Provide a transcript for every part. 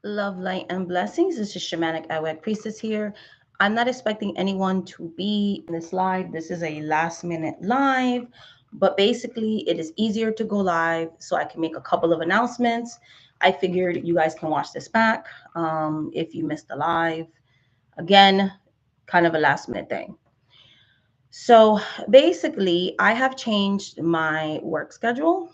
Love, light, and blessings. This is Shamanic Awag Priestess here. I'm not expecting anyone to be in this live. This is a last minute live, but basically, it is easier to go live so I can make a couple of announcements. I figured you guys can watch this back if you missed the live. Again, kind of a last minute thing. So basically, I have changed my work schedule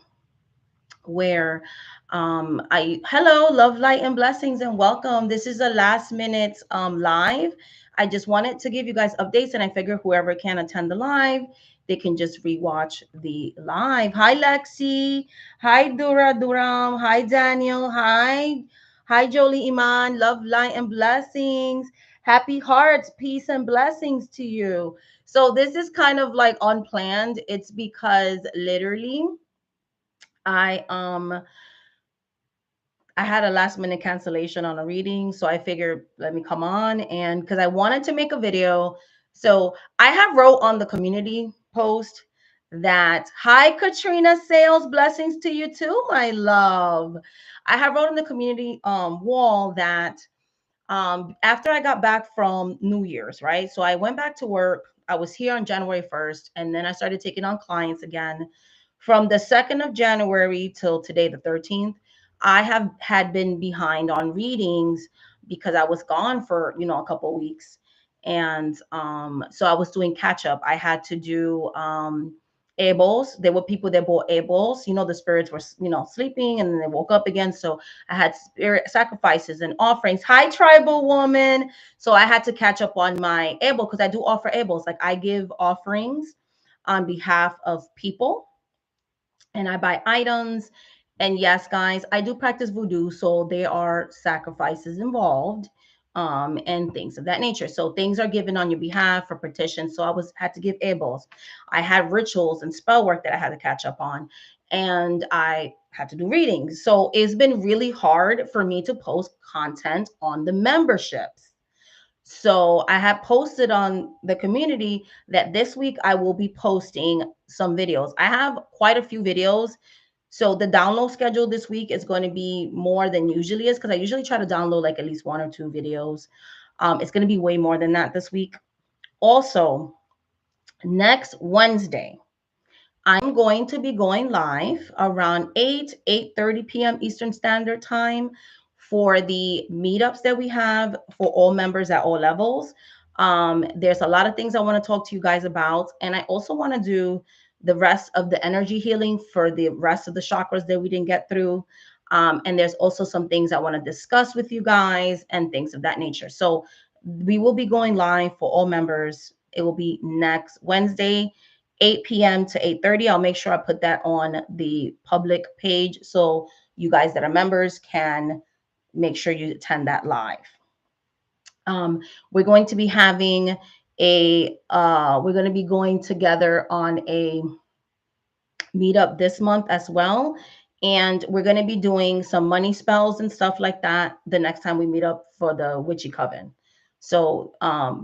where I hello, love, light, and blessings, and welcome. This is a last minute live. I just wanted to give you guys updates, and I figure whoever can attend the live, they can just rewatch the live. Hi, Lexi. Hi, Dura Duram. Hi, Daniel. Hi, Jolie Iman. Love, light, and blessings. Happy hearts, peace, and blessings to you. So this is kind of like unplanned. It's because literally I I had a last minute cancellation on a reading, so I figured let me come on and because I wanted to make a video. So I have wrote on the community post that hi Katrina Sales, blessings to you too, my love. I have wrote in the community wall that after I got back from New Year's, right? So I went back to work. I was here on January 1st, and then I started taking on clients again from the 2nd of January till today, the 13th. I have had been behind on readings because I was gone for, a couple of weeks. And so I was doing catch up. I had to do Ables. There were people that bought Ables. The spirits were, sleeping and then they woke up again. So I had spirit sacrifices and offerings. Hi, tribal woman. So I had to catch up on my able because I do offer ables. Like I give offerings on behalf of people and I buy items. And yes, guys, I do practice voodoo. So there are sacrifices involved and things of that nature. So things are given on your behalf for petition. So I was had to give ables. I had rituals and spell work that I had to catch up on. And I had to do readings. So it's been really hard for me to post content on the memberships. So I have posted on the community that this week I will be posting some videos. I have quite a few videos. So the download schedule this week is going to be more than usually is because I usually try to download like at least one or two videos. It's going to be way more than that this week. Also, next Wednesday, I'm going to be going live around 8:30 p.m. Eastern Standard Time for the meetups that we have for all members at all levels. There's a lot of things I want to talk to you guys about, and I also want to do the rest of the energy healing for the rest of the chakras that we didn't get through. And there's also some things I want to discuss with you guys and things of that nature. So we will be going live for all members. It will be next Wednesday, 8 p.m. to 8:30. I'll make sure I put that on the public page so you guys that are members can make sure you attend that live. We're going to be having we're going to be going together on a meetup this month as well. And we're going to be doing some money spells and stuff like that the next time we meet up for the Witchy Coven. So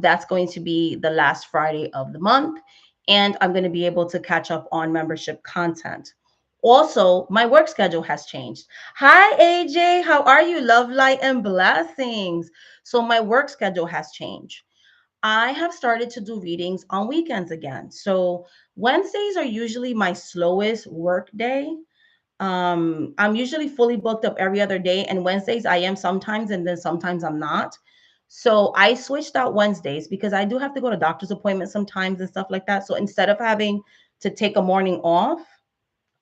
that's going to be the last Friday of the month. And I'm going to be able to catch up on membership content. Also, my work schedule has changed. Hi, AJ. How are you? Love, light, and blessings. So, my work schedule has changed. I have started to do readings on weekends again. So Wednesdays are usually my slowest work day. I'm usually fully booked up every other day, and Wednesdays I am sometimes, and then sometimes I'm not. So I switched out Wednesdays because I do have to go to doctor's appointments sometimes and stuff like that. So instead of having to take a morning off,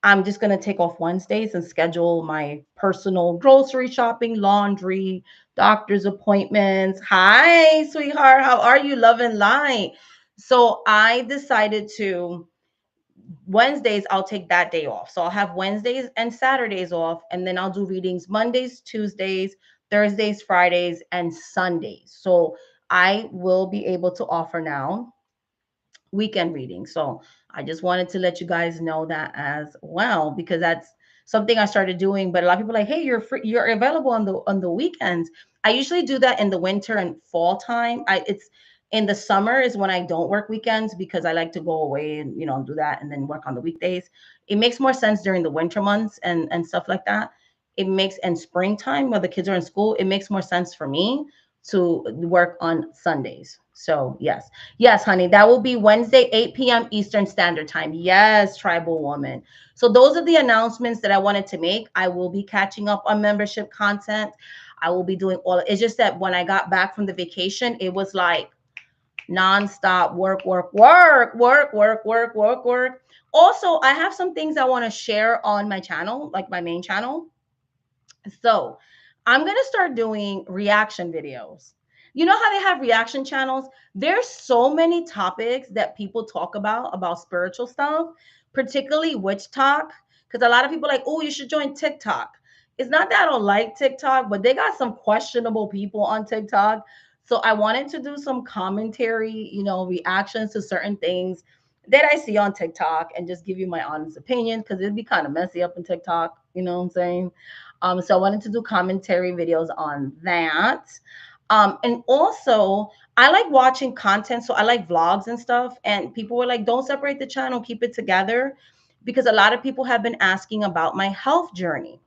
I'm just going to take off Wednesdays and schedule my personal grocery shopping, laundry, doctor's appointments. Hi, sweetheart. How are you? Love and light. So I decided to Wednesdays, I'll take that day off. So I'll have Wednesdays and Saturdays off, and then I'll do readings Mondays, Tuesdays, Thursdays, Fridays, and Sundays. So I will be able to offer now weekend reading. So I just wanted to let you guys know that as well because that's something I started doing. But a lot of people are like, hey, you're free, you're available on the weekends. I usually do that in the winter and fall time. It's in the summer is when I don't work weekends because I like to go away and do that and then work on the weekdays. It makes more sense during the winter months and stuff like that. it makes, and springtime where the kids are in school, it makes more sense for me to work on Sundays. So yes, yes, honey, that will be Wednesday, 8 p.m. Eastern Standard Time. Yes, tribal woman. So those are the announcements that I wanted to make. I will be catching up on membership content. I will be doing all. It's just that when I got back from the vacation, it was like nonstop work, work, work, work, work, work, work, work. Also, I have some things I want to share on my channel, like my main channel. So I'm going to start doing reaction videos. You know how they have reaction channels? There's so many topics that people talk about spiritual stuff, particularly witch talk. Because a lot of people are like, oh, you should join TikTok. It's not that I don't like TikTok, but they got some questionable people on TikTok. So I wanted to do some commentary, reactions to certain things that I see on TikTok and just give you my honest opinion because it'd be kind of messy up in TikTok. You know what I'm saying? So I wanted to do commentary videos on that. And also, I like watching content. So I like vlogs and stuff. And people were like, don't separate the channel, keep it together. Because a lot of people have been asking about my health journey.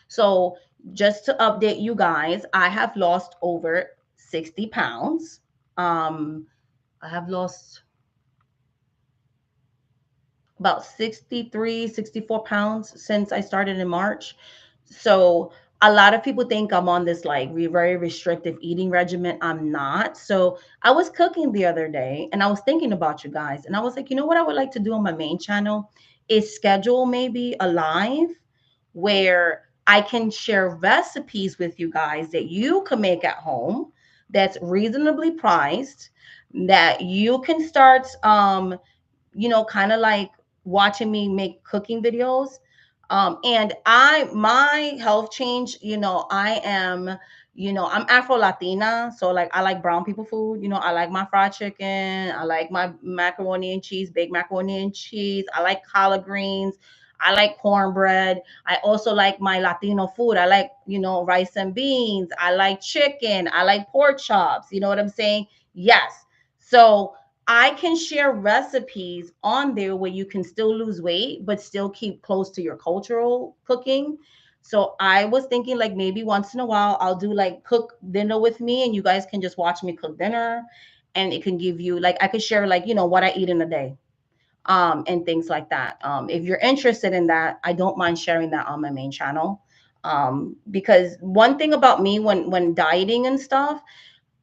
So just to update you guys, I have lost over 60 pounds. I have lost about 63, 64 pounds since I started in March. So a lot of people think I'm on this like very restrictive eating regimen. I'm not. So I was cooking the other day and I was thinking about you guys. And I was like, you know what I would like to do on my main channel is schedule maybe a live where I can share recipes with you guys that you can make at home that's reasonably priced, that you can start kind of like watching me make cooking videos. And my health change, I'm Afro Latina. So like, I like brown people food. I like my fried chicken. I like my macaroni and cheese, baked macaroni and cheese. I like collard greens. I like cornbread. I also like my Latino food. I like, rice and beans. I like chicken. I like pork chops. You know what I'm saying? Yes. So I can share recipes on there where you can still lose weight, but still keep close to your cultural cooking. So I was thinking like maybe once in a while I'll do like cook dinner with me and you guys can just watch me cook dinner and it can give you like I could share like, what I eat in a day. And things like that. If you're interested in that, I don't mind sharing that on my main channel. Because one thing about me when dieting and stuff,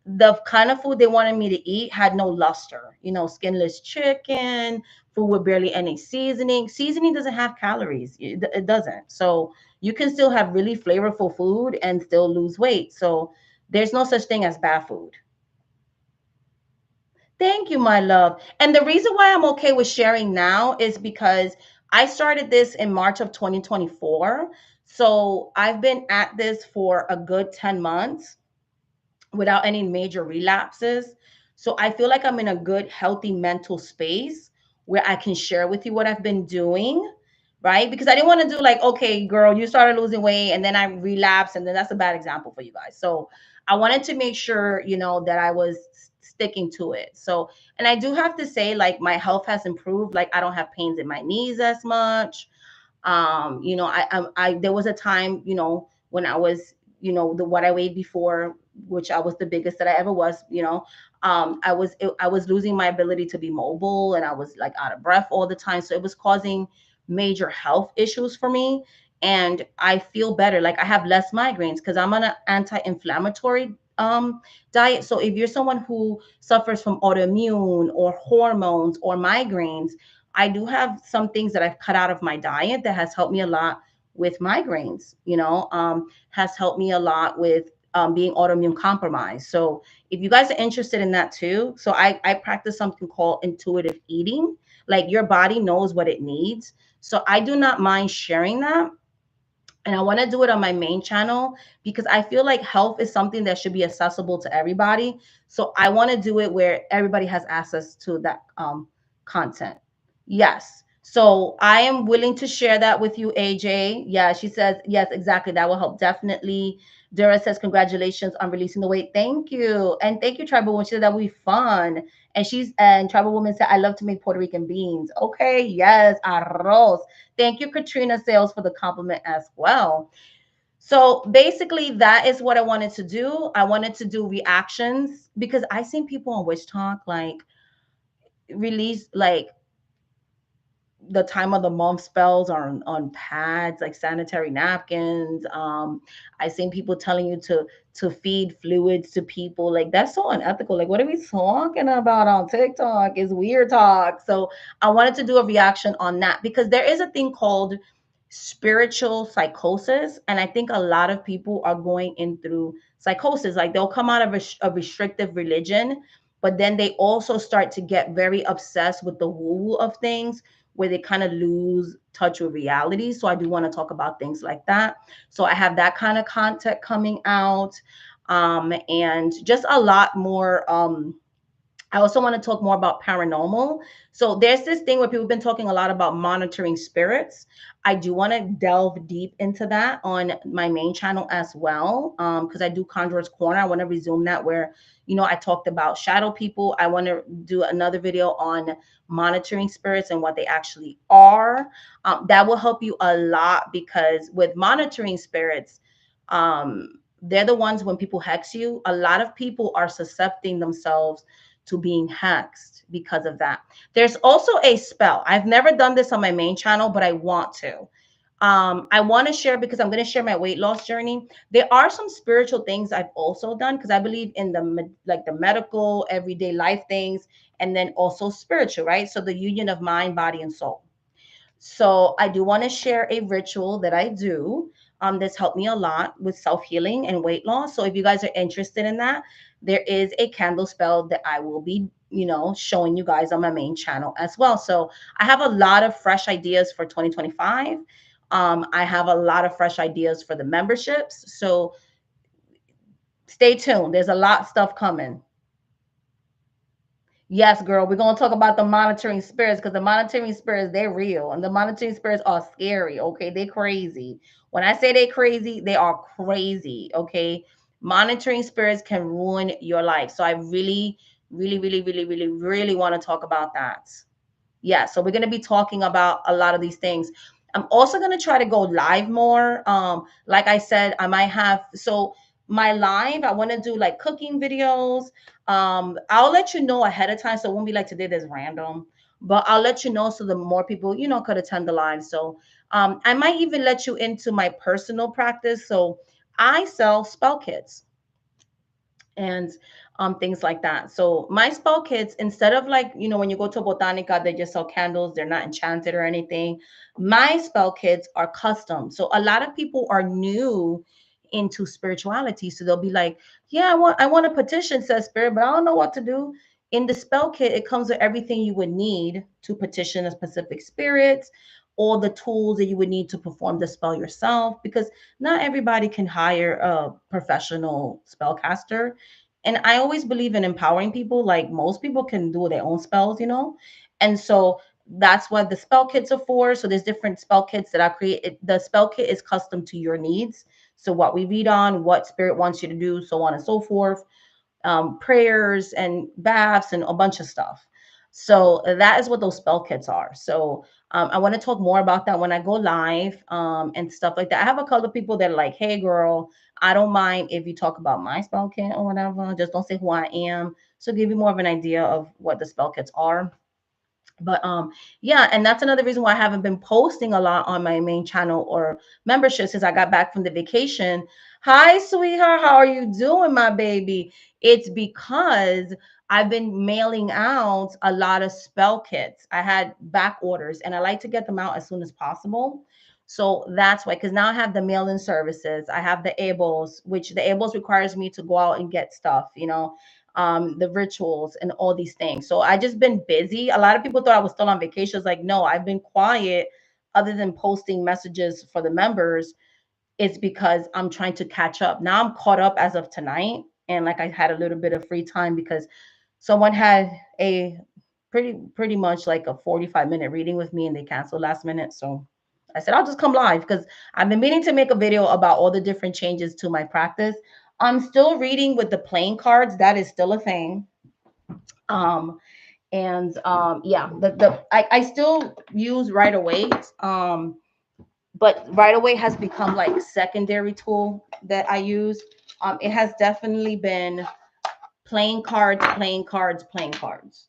the kind of food they wanted me to eat had no luster, skinless chicken, food with barely any seasoning. Seasoning doesn't have calories. It doesn't. So you can still have really flavorful food and still lose weight. So there's no such thing as bad food. Thank you, my love. And the reason why I'm okay with sharing now is because I started this in March of 2024. So I've been at this for a good 10 months without any major relapses. So I feel like I'm in a good, healthy mental space where I can share with you what I've been doing, right? Because I didn't want to do like, okay, girl, you started losing weight and then I relapsed, and then that's a bad example for you guys. So I wanted to make sure, that I was sticking to it. So, and I do have to say, like, my health has improved. Like, I don't have pains in my knees as much. There was a time, when I was, the what I weighed before, which I was the biggest that I ever was, I was losing my ability to be mobile and I was like out of breath all the time. So it was causing major health issues for me. And I feel better. Like I have less migraines because I'm on an anti-inflammatory diet. So if you're someone who suffers from autoimmune or hormones or migraines, I do have some things that I've cut out of my diet that has helped me a lot with migraines, has helped me a lot with being autoimmune compromised. So if you guys are interested in that too, so I practice something called intuitive eating. Like your body knows what it needs. So I do not mind sharing that. And I want to do it on my main channel because I feel like health is something that should be accessible to everybody. So I want to do it where everybody has access to that content. Yes. So I am willing to share that with you, AJ. Yeah, she says, yes, exactly. That will help definitely. Dara says, congratulations on releasing the weight. Thank you. And thank you, Tribal Woman. She said that would be fun. And Tribal Woman said, I love to make Puerto Rican beans. Okay, yes, arroz. Thank you, Katrina Sales, for the compliment as well. So basically, that is what I wanted to do. I wanted to do reactions because I seen people on Witch Talk like release like the time of the month spells on pads like sanitary napkins. I seen people telling you to feed fluids to people. Like that's so unethical. Like what are we talking about on TikTok? Is weird talk. So I wanted to do a reaction on that because there is a thing called spiritual psychosis, and I think a lot of people are going in through psychosis. Like they'll come out of a restrictive religion, but then they also start to get very obsessed with the woo of things where they kind of lose touch with reality. So I do want to talk about things like that. So I have that kind of content coming out, and just a lot more. I also want to talk more about paranormal. So there's this thing where people have been talking a lot about monitoring spirits. I do want to delve deep into that on my main channel as well, because I do Conjurer's Corner. I want to resume that where, I talked about shadow people. I want to do another video on monitoring spirits and what they actually are. That will help you a lot because with monitoring spirits, they're the ones when people hex you. A lot of people are suscepting themselves to being hexed because of that. There's also a spell. I've never done this on my main channel, but I want to. I want to share because I'm going to share my weight loss journey. There are some spiritual things I've also done because I believe in the medical everyday life things, and then also spiritual, right? So the union of mind, body, and soul. So I do want to share a ritual that I do. That's helped me a lot with self-healing and weight loss. So if you guys are interested in that, there is a candle spell that I will be, showing you guys on my main channel as well. So I have a lot of fresh ideas for 2025. I have a lot of fresh ideas for the memberships. So stay tuned. There's a lot of stuff coming. Yes, girl, we're gonna talk about the monitoring spirits because the monitoring spirits, they're real and the monitoring spirits are scary. Okay, they're crazy. When I say they're crazy, they are crazy. Okay, monitoring spirits can ruin your life. So I really, really, really, really, really, really want to talk about that. Yeah, so we're gonna be talking about a lot of these things. I'm also gonna try to go live more. Like I said, I might have my live, I want to do like cooking videos. I'll let you know ahead of time, so it won't be like today there's random, but I'll let you know so the more people, could attend the live. So I might even let you into my personal practice. So I sell spell kits and things like that. So my spell kits, instead of like, when you go to Botanica, they just sell candles, they're not enchanted or anything. My spell kits are custom. So a lot of people are new into spirituality. So they'll be like, yeah, I want a petition, says spirit, but I don't know what to do. In the spell kit, it comes with everything you would need to petition a specific spirit, all the tools that you would need to perform the spell yourself, because not everybody can hire a professional spellcaster. And I always believe in empowering people. Like most people can do their own spells. And so that's what the spell kits are for. So there's different spell kits that I create. The spell kit is custom to your needs. So what we read on, what spirit wants you to do, so on and so forth, prayers and baths and a bunch of stuff. So that is what those spell kits are. So I want to talk more about that when I go live, and stuff like that. I have a couple of people that are like, hey, girl, I don't mind if you talk about my spell kit or whatever. Just don't say who I am. So give you more of an idea of what the spell kits are. But yeah, and that's another reason why I haven't been posting a lot on my main channel or membership since I got back from the vacation. Hi, sweetheart, how are you doing, my baby? It's because I've been mailing out a lot of spell kits. I had back orders and I like to get them out as soon as possible. So that's why, because now I have the mail-in services. I have the ABLs, which the ABLs requires me to go out and get stuff, the rituals and all these things. So I just been busy. A lot of people thought I was still on vacation. It's like, no, I've been quiet other than posting messages for the members. It's because I'm trying to catch up. Now I'm caught up as of tonight. And like I had a little bit of free time because someone had a pretty much like a 45-minute reading with me, and they canceled last minute. So I said I'll just come live because I've been meaning to make a video about all the different changes to my practice. I'm still reading with the playing cards. That is still a thing. And yeah, I still use Rider-Waite. But Rider-Waite has become like secondary tool that I use. It has definitely been playing cards, playing cards, playing cards.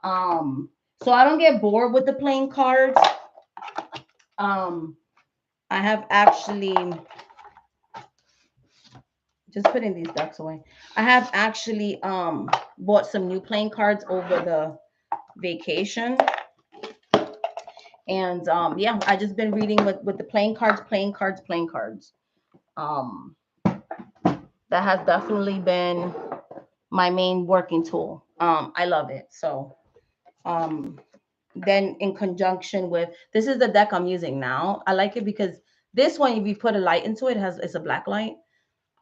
So I don't get bored with the playing cards. I have actually just putting these ducks away. I have actually bought some new playing cards over the vacation. And yeah, I just been reading with the playing cards, playing cards, playing cards. Um, that has definitely been my main working tool. I love it. So then in conjunction with this is the deck I'm using now. I like it because this one, if you put a light into it, it's a black light.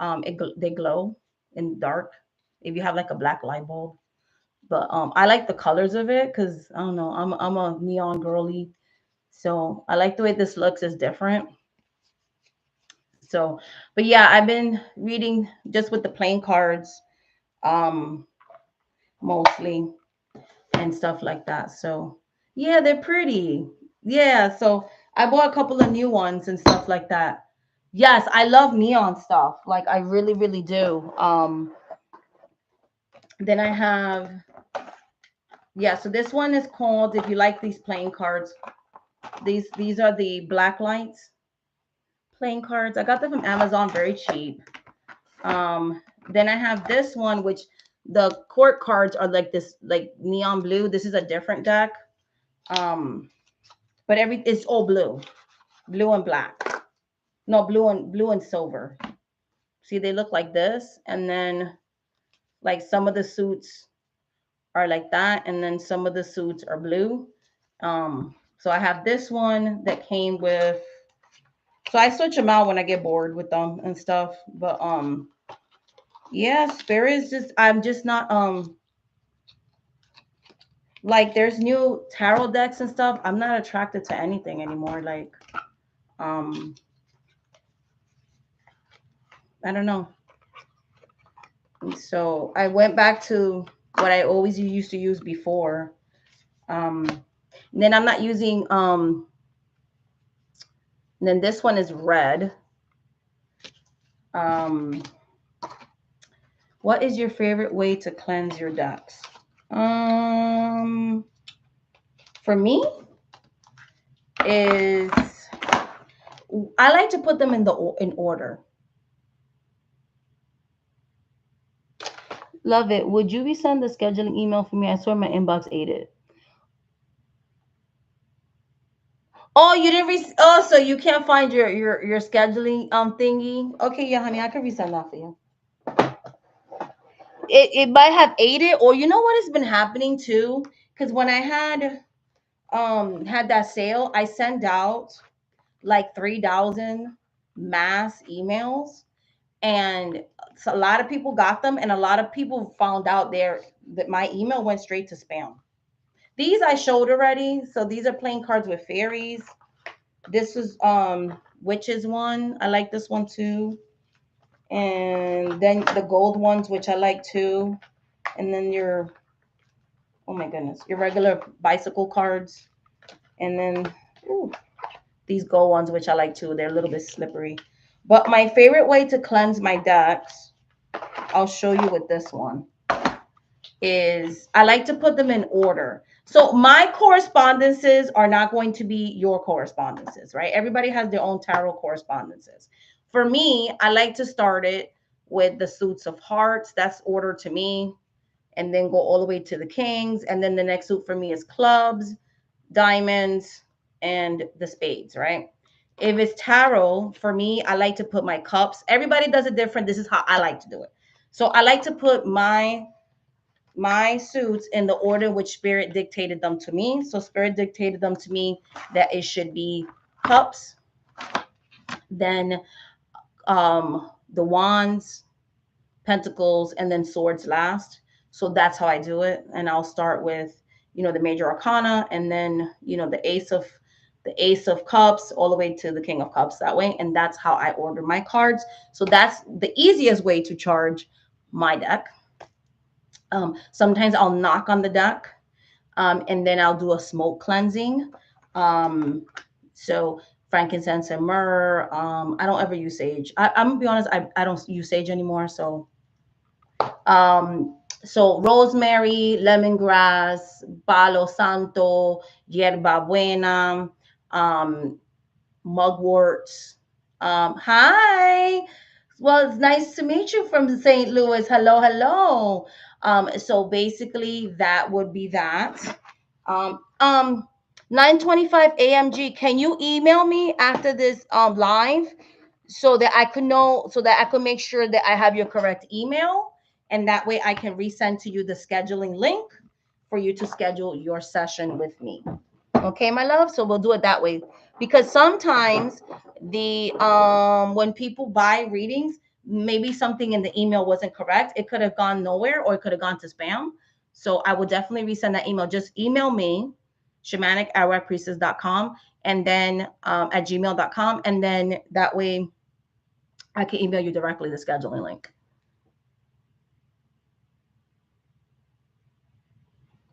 They glow in dark. If you have like a black light bulb, but I like the colors of it because I don't know. I'm a neon girly, so I like the way this looks. Is different. So, but yeah, I've been reading just with the playing cards, um, mostly and stuff like that. So yeah, they're pretty. Yeah, so I bought a couple of new ones and stuff like that. Yes, I love neon stuff. Like I really, really do. Then I have yeah, so this one is called if you like these playing cards. These are the black lights playing cards. I got them from Amazon very cheap. Then I have this one which the court cards are like this like neon blue. This is a different deck. Um but it's all blue and black. No, blue and silver. See, they look like this, and then like some of the suits are like that, and then some of the suits are blue. So I have this one that came with. So I switch them out when I get bored with them and stuff. But yeah, spirit is just I'm just not like there's new tarot decks and stuff. I'm not attracted to anything anymore. Like um I don't know. So I went back to what I always used to use before. Then I'm not using then this one is red. Um what is your favorite way to cleanse your decks? For me is I like to put them in order. Love it. Would you resend the scheduling email for me? I saw my inbox ate it. Oh, you didn't oh, so you can't find your scheduling thingy. Okay, yeah, honey, I can resend that for you. It might have ate it, or you know what has been happening too? Because when I had that sale, I sent out like 3,000 mass emails, and so a lot of people got them, and a lot of people found out there that my email went straight to spam. These I showed already. So these are playing cards with fairies. This is witches one. I like this one too. And then the gold ones, which I like too. And then your oh my goodness, your regular bicycle cards. And then ooh, these gold ones, which I like too. They're a little bit slippery. But my favorite way to cleanse my decks, I'll show you with this one, is I like to put them in order. So my correspondences are not going to be your correspondences, right? Everybody has their own tarot correspondences. For me, I like to start it with the suits of hearts. That's order to me. And then go all the way to the kings. And then the next suit for me is clubs, diamonds, and the spades, right? If it's tarot, for me, I like to put my cups. Everybody does it different. This is how I like to do it. So I like to put my suits in the order in which spirit dictated them to me. So spirit dictated them to me that it should be cups, then the wands, pentacles, and then swords last. So that's how I do it. And I'll start with the major arcana, and then, the ace of cups all the way to the king of cups that way. And that's how I order my cards. So that's the easiest way to charge my deck. Sometimes I'll knock on the deck, and then I'll do a smoke cleansing. So frankincense and myrrh. I don't ever use sage. I'm gonna be honest, I don't use sage anymore. So rosemary, lemongrass, palo santo, hierba buena, um, mugworts. Hi. Well, it's nice to meet you from St. Louis. Hello, hello. So basically that would be that. Um, um, 9:25 AMG. Can you email me after this live so that I could know, so that I could make sure that I have your correct email, and that way I can resend to you the scheduling link for you to schedule your session with me. Okay, my love. So we'll do it that way, because sometimes the when people buy readings, maybe something in the email wasn't correct. It could have gone nowhere, or it could have gone to spam. So I will definitely resend that email. Just email me, shamanic@priestess.com, and then at gmail.com, and then that way I can email you directly the scheduling link.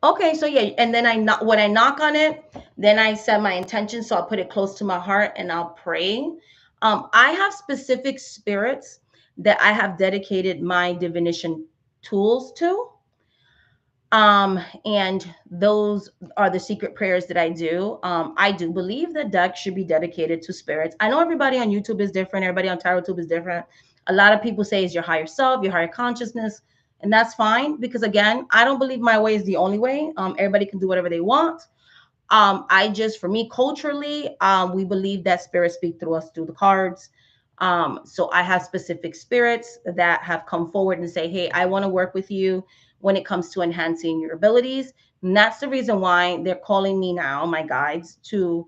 Okay, so yeah, and then when I knock on it, then I set my intention. So I'll put it close to my heart and I'll pray. I have specific spirits that I have dedicated my divination tools to. And those are the secret prayers that I do. I do believe that deck should be dedicated to spirits. I know everybody on YouTube is different, everybody on TarotTube is different. A lot of people say it's your higher self, your higher consciousness, and that's fine, because again, I don't believe my way is the only way. Everybody can do whatever they want. For me, culturally, we believe that spirits speak through us through the cards. So I have specific spirits that have come forward and say, hey, I want to work with you when it comes to enhancing your abilities. And that's the reason why they're calling me now, my guides, to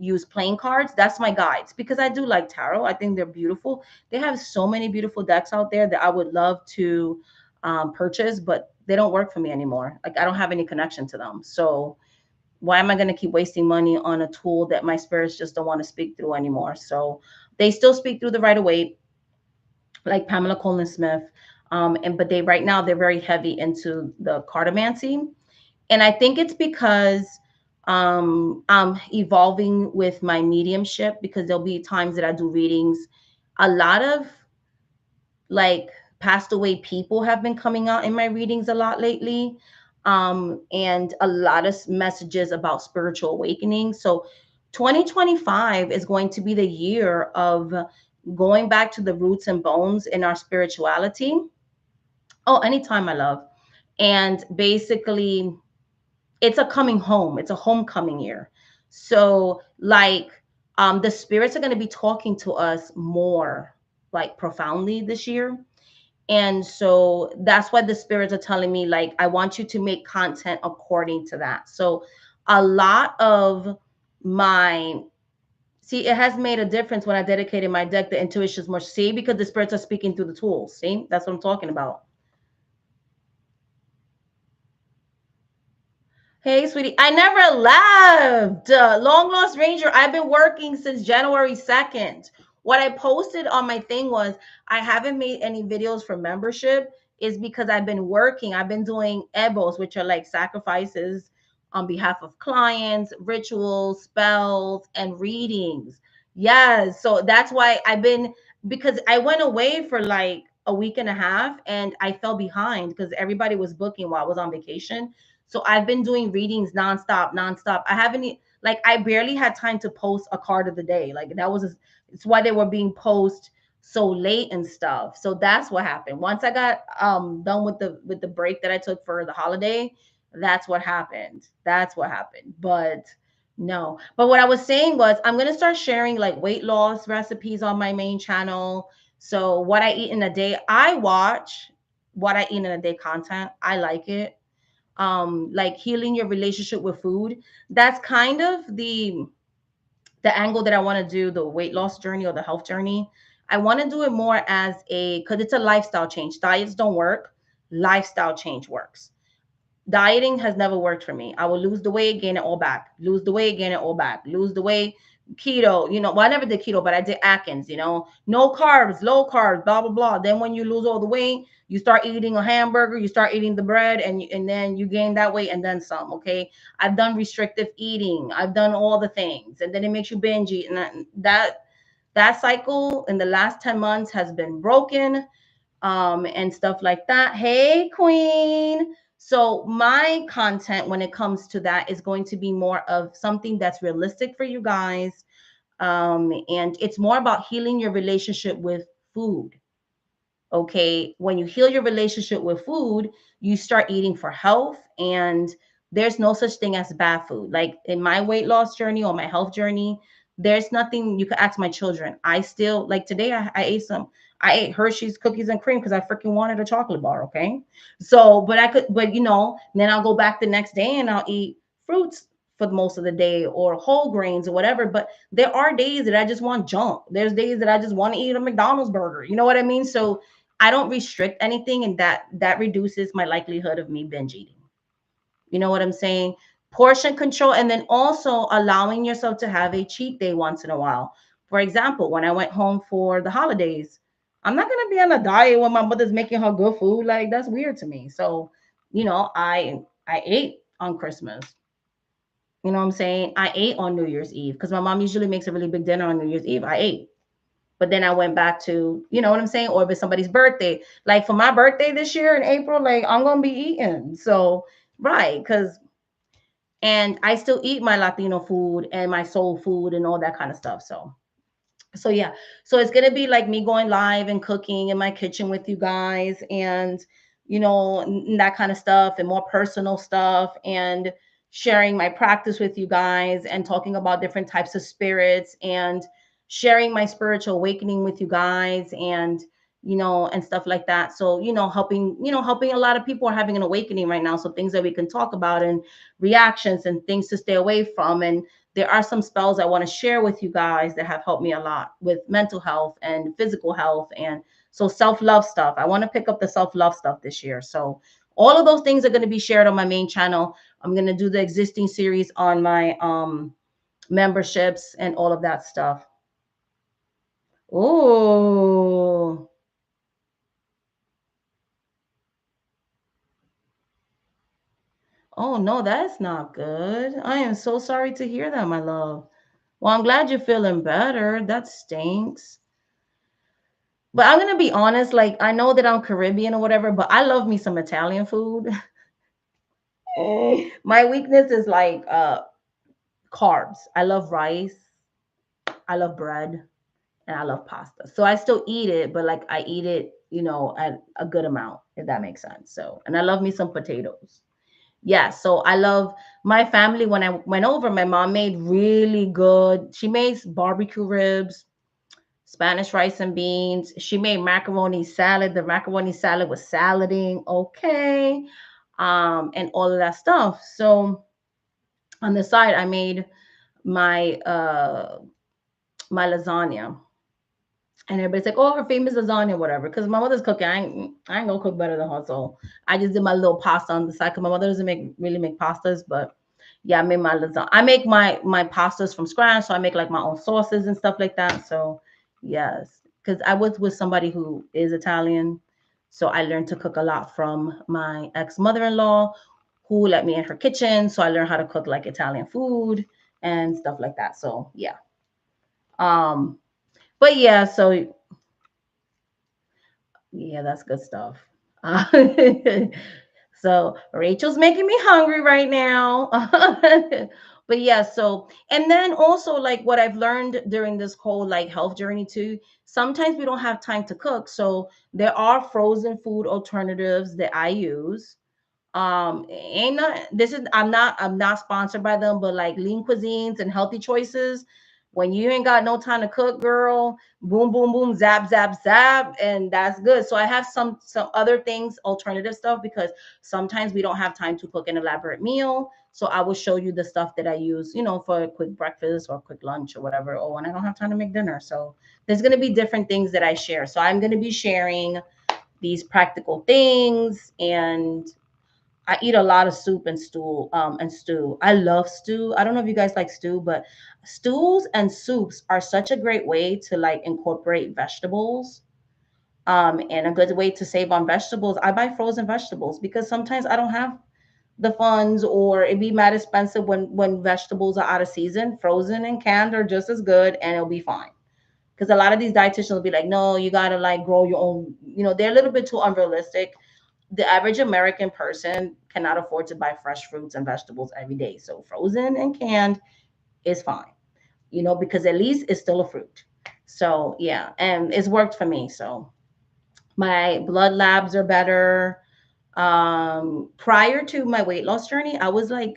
use playing cards. That's my guides, because I do like tarot. I think they're beautiful. They have so many beautiful decks out there that I would love to purchase, but they don't work for me anymore. Like, I don't have any connection to them. So why am I going to keep wasting money on a tool that my spirits just don't want to speak through anymore? So they still speak through the Rider-Waite, like Pamela Colin Smith. But right now they're very heavy into the cartomancy. And I think it's because I'm evolving with my mediumship, because there'll be times that I do readings. A lot of like passed away people have been coming out in my readings a lot lately. And a lot of messages about spiritual awakening. So 2025 is going to be the year of going back to the roots and bones in our spirituality. Oh, anytime, my love. And basically, it's a coming home. It's a homecoming year. So, like, the spirits are going to be talking to us more, like, profoundly this year. And so that's why the spirits are telling me, like, I want you to make content according to that. So a lot of my, see, it has made a difference when I dedicated my deck. The intuition is more, see, because the spirits are speaking through the tools. See, that's what I'm talking about. Hey, sweetie, I never left. Long Lost Ranger, I've been working since January 2nd. What I posted on my thing was I haven't made any videos for membership, is because I've been working. I've been doing ebos, which are like sacrifices on behalf of clients, rituals, spells, and readings. Yes. So that's why because I went away for like a week and a half and I fell behind because everybody was booking while I was on vacation. So I've been doing readings nonstop, nonstop. I haven't like I barely had time to post a card of the day. Like that was it's why they were being posted so late and stuff. So that's what happened. Once I got done with the break that I took for the holiday, that's what happened. That's what happened. But no. But what I was saying was I'm going to start sharing like weight loss recipes on my main channel. So what I eat in a day, I watch what I eat in a day content. I like it. Like healing your relationship with food. That's kind of the angle that I want to do, the weight loss journey or the health journey. I want to do it more as because it's a lifestyle change. Diets don't work. Lifestyle change works. Dieting has never worked for me. I will lose the weight, gain it all back, lose the weight, gain it all back, lose the weight. Keto, well, I never did keto, but I did Atkins, no carbs, low carbs, blah, blah, blah. Then when you lose all the weight, you start eating a hamburger, you start eating the bread, and then you gain that weight and then some. Okay. I've done restrictive eating. I've done all the things, and then it makes you binge eat. And that cycle in the last 10 months has been broken, and stuff like that. Hey, Queen. So my content when it comes to that is going to be more of something that's realistic for you guys. And it's more about healing your relationship with food. Okay. When you heal your relationship with food, you start eating for health, and there's no such thing as bad food. Like in my weight loss journey or my health journey, there's nothing. You could ask my children. I still, like today, I ate Hershey's cookies and cream because I freaking wanted a chocolate bar. Okay. So, but then I'll go back the next day and I'll eat fruits for most of the day, or whole grains or whatever. But there are days that I just want junk. There's days that I just want to eat a McDonald's burger. You know what I mean? So I don't restrict anything, and that reduces my likelihood of me binge eating. You know what I'm saying? Portion control, and then also allowing yourself to have a cheat day once in a while. For example, when I went home for the holidays, I'm not gonna be on a diet when my mother's making her good food. Like that's weird to me. So, I ate on Christmas. You know what I'm saying? I ate on New Year's Eve because my mom usually makes a really big dinner on New Year's Eve. I ate. But then I went back to, you know what I'm saying? Or if it's somebody's birthday, like for my birthday this year in April, like I'm going to be eating. So, right. And I still eat my Latino food and my soul food and all that kind of stuff. So yeah. So it's going to be like me going live and cooking in my kitchen with you guys, and, that kind of stuff, and more personal stuff, and sharing my practice with you guys, and talking about different types of spirits, and sharing my spiritual awakening with you guys, and stuff like that. So, helping a lot of people are having an awakening right now. So things that we can talk about, and reactions, and things to stay away from. And there are some spells I want to share with you guys that have helped me a lot with mental health and physical health. And so self-love stuff. I want to pick up the self-love stuff this year. So all of those things are going to be shared on my main channel. I'm going to do the existing series on my memberships and all of that stuff. Oh. Oh no, that's not good. I am so sorry to hear that, my love. Well, I'm glad you're feeling better. That stinks. But I'm gonna be honest, like I know that I'm Caribbean or whatever, but I love me some Italian food. My weakness is like carbs. I love rice, I love bread, and I love pasta. So I still eat it, but like I eat it, at a good amount, if that makes sense. So, and I love me some potatoes. Yeah, so I love my family. When I went over, my mom made really good. She makes barbecue ribs, Spanish rice and beans. She made macaroni salad. The macaroni salad was salading, okay, and all of that stuff. So on the side, I made my my lasagna, and everybody's like, "Oh, her famous lasagna, whatever." Because my mother's cooking, I ain't gonna cook better than her. So I just did my little pasta on the side. Because my mother doesn't really make pastas, but yeah, I made my lasagna. I make my pastas from scratch, so I make like my own sauces and stuff like that. So yes, because I was with somebody who is Italian, so I learned to cook a lot from my ex mother-in-law, who let me in her kitchen. So I learned how to cook like Italian food and stuff like that. So yeah. Um, but yeah, so yeah, that's good stuff. Uh, so Rachel's making me hungry right now. But yeah, so and then also like what I've learned during this whole like health journey too, sometimes we don't have time to cook. So there are frozen food alternatives that I use. Ain't not this is I'm not sponsored by them, but like Lean Cuisines and Healthy Choices, when you ain't got no time to cook, girl, boom boom boom, zap zap zap, and that's good. So I have some other things, alternative stuff, because sometimes we don't have time to cook an elaborate meal. So I will show you the stuff that I use, for a quick breakfast or quick lunch or whatever, or when I don't have time to make dinner. So there's going to be different things that I share. So I'm going to be sharing these practical things, and I eat a lot of soup and stew. I love stew. I don't know if you guys like stew, but stews and soups are such a great way to like incorporate vegetables. And a good way to save on vegetables. I buy frozen vegetables because sometimes I don't have the funds, or it'd be mad expensive when vegetables are out of season. Frozen and canned are just as good, and it'll be fine. Because a lot of these dietitians will be like, no, you gotta like grow your own. They're a little bit too unrealistic. The average American person cannot afford to buy fresh fruits and vegetables every day. So frozen and canned is fine, because at least it's still a fruit. So yeah, and it's worked for me. So my blood labs are better. Prior to my weight loss journey, I wasn't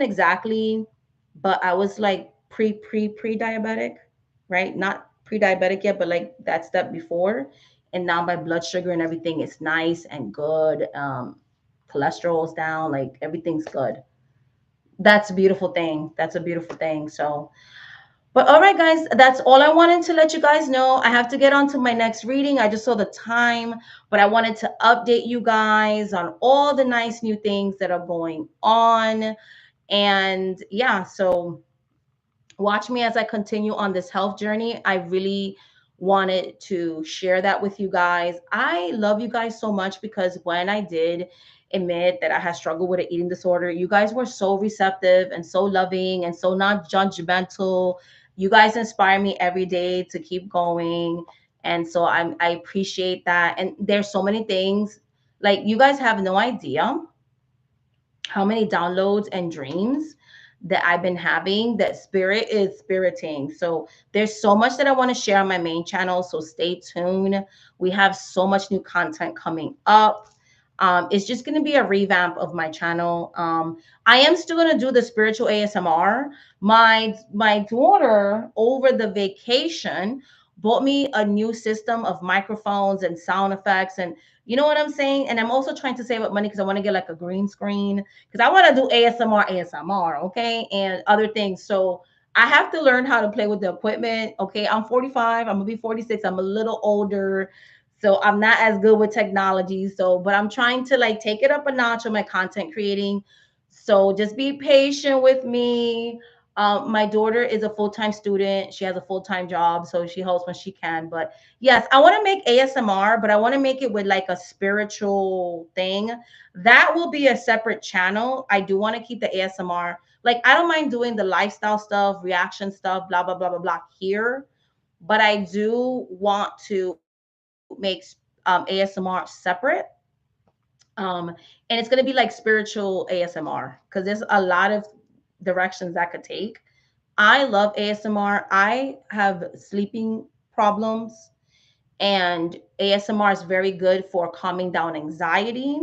exactly, but I was like pre diabetic, right? Not pre diabetic yet, but like that step before. And now my blood sugar and everything is nice and good. Cholesterol's down, like everything's good. That's a beautiful thing. That's a beautiful thing. So, but all right, guys, that's all I wanted to let you guys know. I have to get on to my next reading. I just saw the time, but I wanted to update you guys on all the nice new things that are going on. And yeah, so watch me as I continue on this health journey. I really wanted to share that with you guys. I love you guys so much because when I did admit that I had struggled with an eating disorder, you guys were so receptive and so loving and so not judgmental. You guys inspire me every day to keep going. And so I appreciate that. And there's so many things, like you guys have no idea how many downloads and dreams that I've been having, that spirit is spiriting. So there's so much that I want to share on my main channel. So stay tuned. We have so much new content coming up. It's just going to be a revamp of my channel. I am still going to do the spiritual ASMR. My daughter over the vacation bought me a new system of microphones and sound effects, and you know what I'm saying? And I'm also trying to save up money because I want to get like a green screen because I want to do ASMR, okay, and other things. So I have to learn how to play with the equipment. Okay, I'm 45. I'm gonna be 46. I'm a little older, so I'm not as good with technology. So, but I'm trying to like take it up a notch on my content creating. So just be patient with me. My daughter is a full-time student. She has a full-time job, so she helps when she can. But yes, I want to make ASMR, but I want to make it with like a spiritual thing. That will be a separate channel. I do want to keep the ASMR. Like, I don't mind doing the lifestyle stuff, reaction stuff, blah, blah, blah, blah, blah here. But I do want to make ASMR separate. Um, and it's going to be like spiritual ASMR because there's a lot of directions that could take. I love ASMR. I have sleeping problems, and ASMR is very good for calming down anxiety.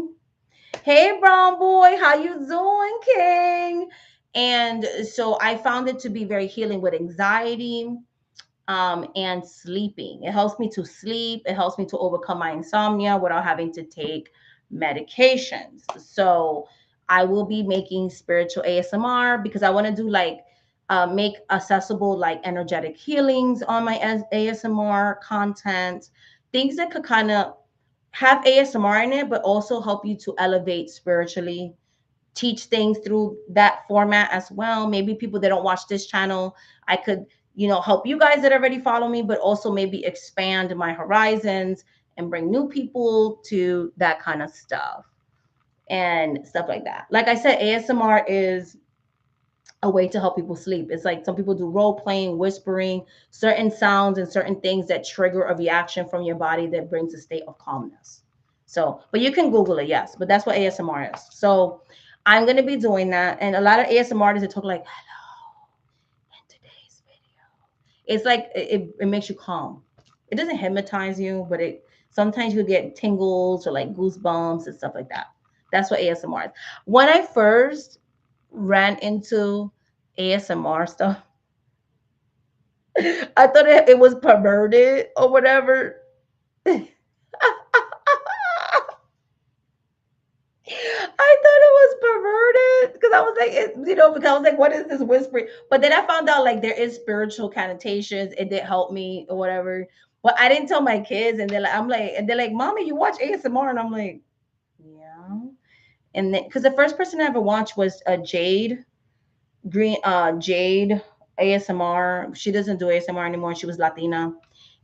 Hey, brown boy, how you doing, King? And so I found it to be very healing with anxiety, and sleeping. It helps me to sleep. It helps me to overcome my insomnia without having to take medications. So I will be making spiritual ASMR because I want to do like make accessible like energetic healings on my ASMR content, things that could kind of have ASMR in it, but also help you to elevate spiritually, teach things through that format as well. Maybe people that don't watch this channel, I could, help you guys that already follow me, but also maybe expand my horizons and bring new people to that kind of stuff and stuff like that. Like I said, ASMR is a way to help people sleep. It's like some people do role playing, whispering, certain sounds and certain things that trigger a reaction from your body that brings a state of calmness. So, but you can Google it, yes, but that's what ASMR is. So, I'm going to be doing that. And a lot of ASMR artists that talk like, hello, in today's video. It's like, it makes you calm. It doesn't hypnotize you, but it sometimes you get tingles or like goosebumps and stuff like that. That's what ASMR is. When I first ran into ASMR stuff, I thought it was perverted or whatever. I thought it was perverted because I was like, because I was like, what is this whispering? But then I found out like there is spiritual connotations. It did help me or whatever. But I didn't tell my kids, and I'm like, and they're like, "Mommy, you watch ASMR?" And I'm like, "Yeah." And then because the first person I ever watched was Jade ASMR. She doesn't do ASMR anymore. She was Latina,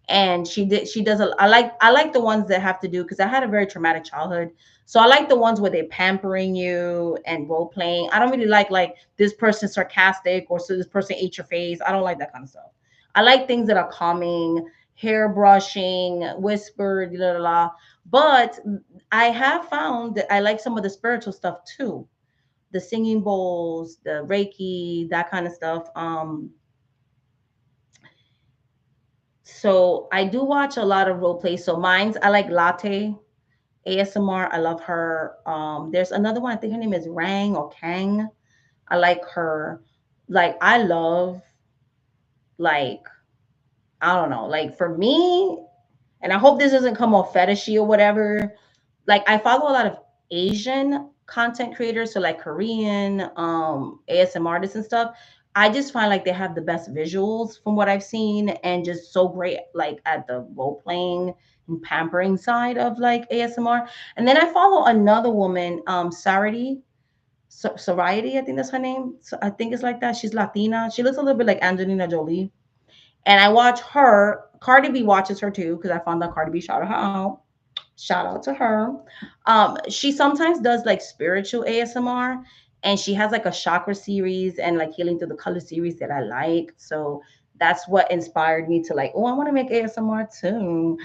and she does a I like the ones that have to do, because I had a very traumatic childhood, so I like the ones where they're pampering you and role playing. I don't really like this person's sarcastic, or so this person ate your face. I don't like that kind of stuff. I like things that are calming, hair brushing, whispered, la la la. But I have found that I like some of the spiritual stuff too, the singing bowls, the reiki, that kind of stuff. So I do watch a lot of role play. So mine's, I like Latte ASMR. I love her. There's another one. I think her name is Rang or Kang. I like her. Like I love, like, I don't know. Like for me, and I hope this doesn't come off fetishy or whatever. Like I follow a lot of Asian content creators, so like Korean, ASM artists and stuff. I just find like they have the best visuals from what I've seen, and just so great like at the role playing and pampering side of like ASMR. And then I follow another woman, Sarity. Soriety, I think that's her name. So I think it's like that. She's Latina. She looks a little bit like Angelina Jolie. And I watch her. Cardi B watches her too, because I found out Cardi B shouted her out. Shout out to her. She sometimes does like spiritual ASMR, and she has like a chakra series and like healing through the color series that I like. So that's what inspired me to like, oh, I want to make ASMR too.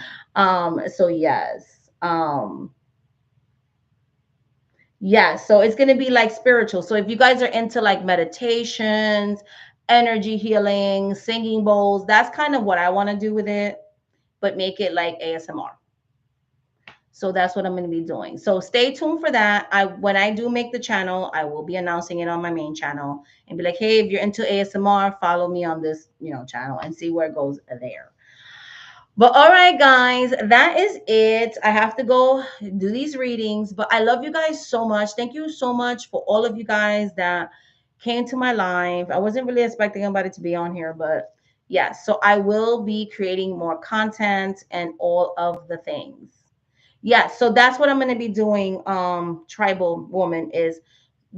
So yes. Yeah, so it's going to be like spiritual. So if you guys are into like meditations, energy healing, singing bowls, that's kind of what I want to do with it, but make it like ASMR. So that's what I'm going to be doing. So stay tuned for that. When I do make the channel, I will be announcing it on my main channel and be like, hey, if you're into ASMR, follow me on this, channel, and see where it goes there. But all right, guys, that is it. I have to go do these readings, but I love you guys so much. Thank you so much for all of you guys that came to my live. I wasn't really expecting anybody to be on here, but yes, so I will be creating more content and all of the things. Yes, so that's what I'm going to be doing. Tribal woman is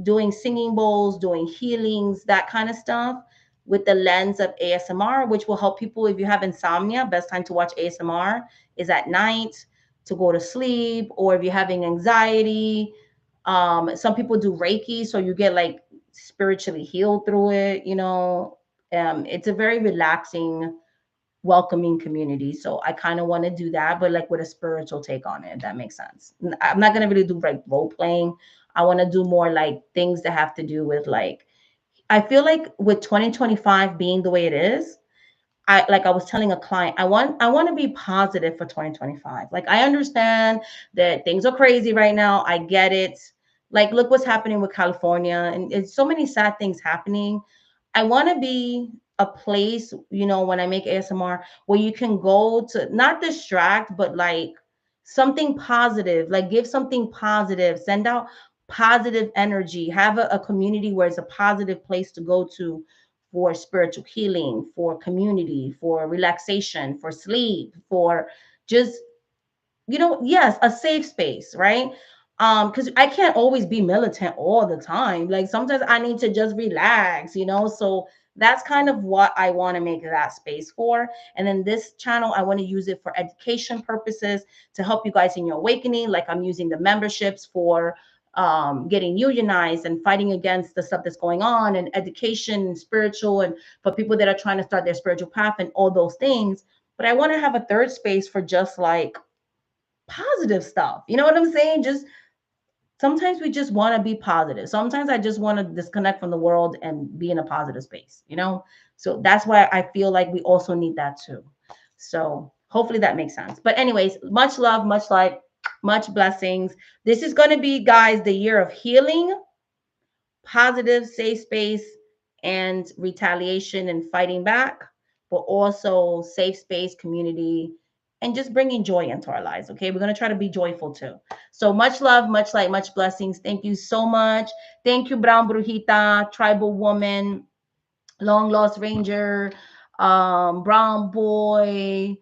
doing singing bowls, doing healings, that kind of stuff with the lens of ASMR, which will help people if you have insomnia. Best time to watch ASMR is at night to go to sleep, or if you're having anxiety. Some people do Reiki, so you get like spiritually healed through it. It's a very relaxing, welcoming community. So I kind of want to do that, but like with a spiritual take on it, if that makes sense. I'm not going to really do like role playing. I want to do more like things that have to do with like, I feel like with 2025 being the way it is, I was telling a client, I want to be positive for 2025. Like I understand that things are crazy right now. I get it. Like look what's happening with California, and it's so many sad things happening. I want to be a place, when I make ASMR, where you can go to not distract, but like something positive, like give something positive, send out positive energy, have a community where it's a positive place to go to for spiritual healing, for community, for relaxation, for sleep, for just, yes, a safe space, right? Because I can't always be militant all the time. Like sometimes I need to just relax, so that's kind of what I want to make that space for. And then this channel, I want to use it for education purposes to help you guys in your awakening. Like I'm using the memberships for getting unionized and fighting against the stuff that's going on, and education and spiritual, and for people that are trying to start their spiritual path and all those things. But I want to have a third space for just like positive stuff. You know what I'm saying? Just sometimes we just want to be positive. Sometimes I just want to disconnect from the world and be in a positive space. So that's why I feel like we also need that too. So hopefully that makes sense. But anyways, much love, much light, much blessings. This is going to be, guys, the year of healing, positive, safe space, and retaliation and fighting back, but also safe space, community, and just bringing joy into our lives. Okay, we're going to try to be joyful too. So much love, much light, much blessings. Thank you so much. Thank you, Brown Brujita, Tribal Woman, Long Lost Ranger, Brown Boy.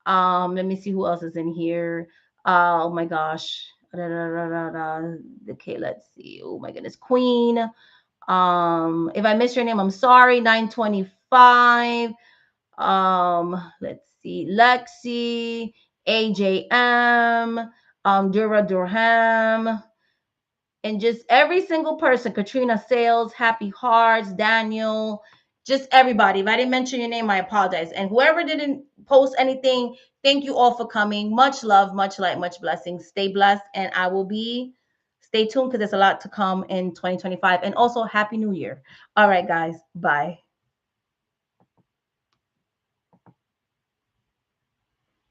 Let me see who else is in here. Oh my gosh. Okay, let's see. Oh my goodness, Queen. If I missed your name, I'm sorry. 925. Let's see. Lexi, AJM, Dura Durham, and just every single person. Katrina Sales, Happy Hearts, Daniel, just everybody. If I didn't mention your name, I apologize. And whoever didn't post anything, thank you all for coming. Much love, much light, much blessings. Stay blessed, and I will be. Stay tuned because there's a lot to come in 2025. And also, Happy New Year. All right, guys. Bye.